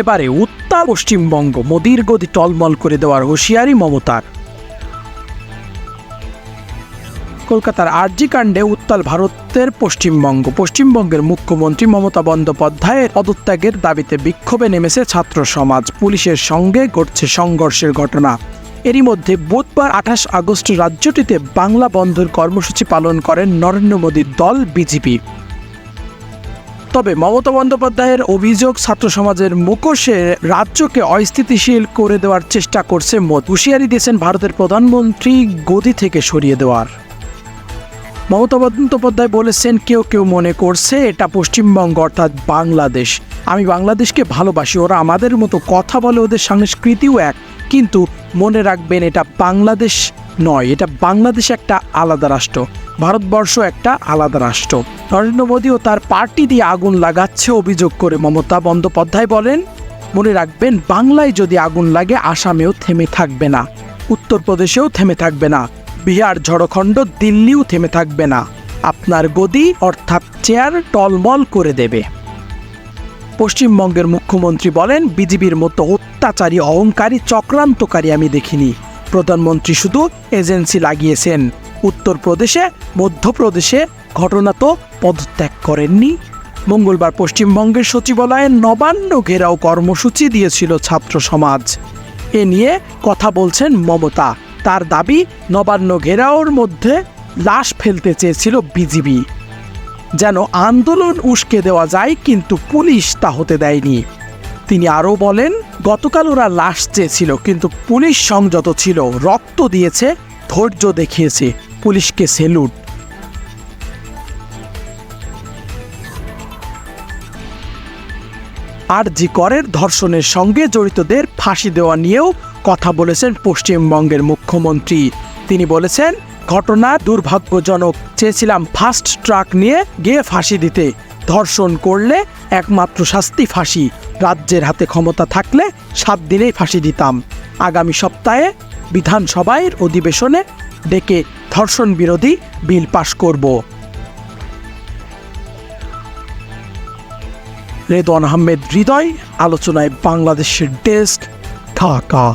এবারে উত্তাল পশ্চিমবঙ্গ, মোদির গদি টলমল করে দেওয়ার হুঁশিয়ারি মমতার। কলকাতার আরজি কাণ্ডে উত্তাল ভারতের পশ্চিমবঙ্গের মুখ্যমন্ত্রী মমতা বন্দ্যোপাধ্যায়ের পদত্যাগের দাবিতে বিক্ষোভে নেমেছে ছাত্র সমাজ। পুলিশের সঙ্গে ঘটছে সংঘর্ষের ঘটনা। এরই মধ্যে বুধবার 28 আগস্ট রাজ্যটিতে বাংলা বন্ধের কর্মসূচি পালন করেন নরেন্দ্র মোদীর দল বিজেপি। তবে মমতা বন্দ্যোপাধ্যায়ের অভিযোগ, ছাত্র সমাজের মুখোশে রাজ্যকে অস্থিতিশীল করে দেওয়ার চেষ্টা করছে মোদি। হুঁশিয়ারি দিয়েছেন ভারতের প্রধানমন্ত্রী গদি থেকে সরিয়ে দেওয়ার। মমতা বন্দ্যোপাধ্যায় বলেছেন, কেউ কেউ মনে করছে এটা পশ্চিমবঙ্গ অর্থাৎ বাংলাদেশ। আমি বাংলাদেশকে ভালোবাসি, ওরা আমাদের মতো কথা বলে, ওদের সংস্কৃতিও এক, কিন্তু মনে রাখবেন এটা বাংলাদেশ নয়, এটা বাংলাদেশ একটা আলাদা রাষ্ট্র, ভারতবর্ষ একটা আলাদা রাষ্ট্র। নরেন্দ্র মোদী ও তার পার্টি দিয়ে আগুন লাগাচ্ছে অভিযোগ করে মমতা বন্দ্যোপাধ্যায় বলেন, মনে রাখবেন বাংলায় যদি আগুন লাগে আসামেও থেমে থাকবে না, উত্তরপ্রদেশেও থেমে থাকবে না, বিহার, ঝাড়খণ্ড, দিল্লিও থেমে থাকবে না। আপনার গদি অর্থাৎ চেয়ার টলমল করে দেবে। পশ্চিমবঙ্গের মুখ্যমন্ত্রী বলেন, বিজেপির মতো অত্যাচারী, অহংকারী, চক্রান্তকারী আমি দেখিনি। প্রধানমন্ত্রী শুধু এজেন্সি লাগিয়েছেন। উত্তরপ্রদেশে, মধ্যপ্রদেশে ঘটনা তো পদত্যাগ করেননি। মঙ্গলবার পশ্চিমবঙ্গের সচিবালয়ে নবান্ন ঘেরাও কর্মসূচি দিয়েছিল ছাত্র সমাজ। এ নিয়ে কথা বলছেন মমতা। তার দাবি, নবান্ন ঘেরাওর মধ্যে লাশ ফেলতে চেয়েছিল বিজেপি, যেন আন্দোলন উস্কে দেওয়া যায়, কিন্তু পুলিশ তা হতে দেয়নি। তিনি আরও বলেন, গতকাল ওরা লাশ চেয়েছিল, কিন্তু পুলিশ সংযত ছিল, রক্ত দিয়েছে, ধৈর্য দেখিয়েছে, পুলিশকে সেলুট। আরজি করের ধর্ষণের সঙ্গে জড়িতদের ফাঁসি দেওয়া নিয়েও কথা বলেছেন পশ্চিমবঙ্গের মুখ্যমন্ত্রী। তিনি বলেছেন, ঘটনা দুর্ভাগ্যজনক, চেয়েছিলাম ফাস্ট ট্র্যাক নিয়ে গিয়ে ফাঁসি দিতে, ধর্ষণ করলে একমাত্র শাস্তি ফাঁসি, রাজ্যের হাতে ক্ষমতা থাকলে 7 দিনেই ফাঁসি দিতাম। আগামী সপ্তাহে বিধানসভার অধিবেশনে ডেকে ধর্ষণ বিরোধী বিল পাশ করব। রেদওয়ান আহমেদ হৃদয়, আলোচনায় বাংলাদেশের ডেস্ক, ঢাকা।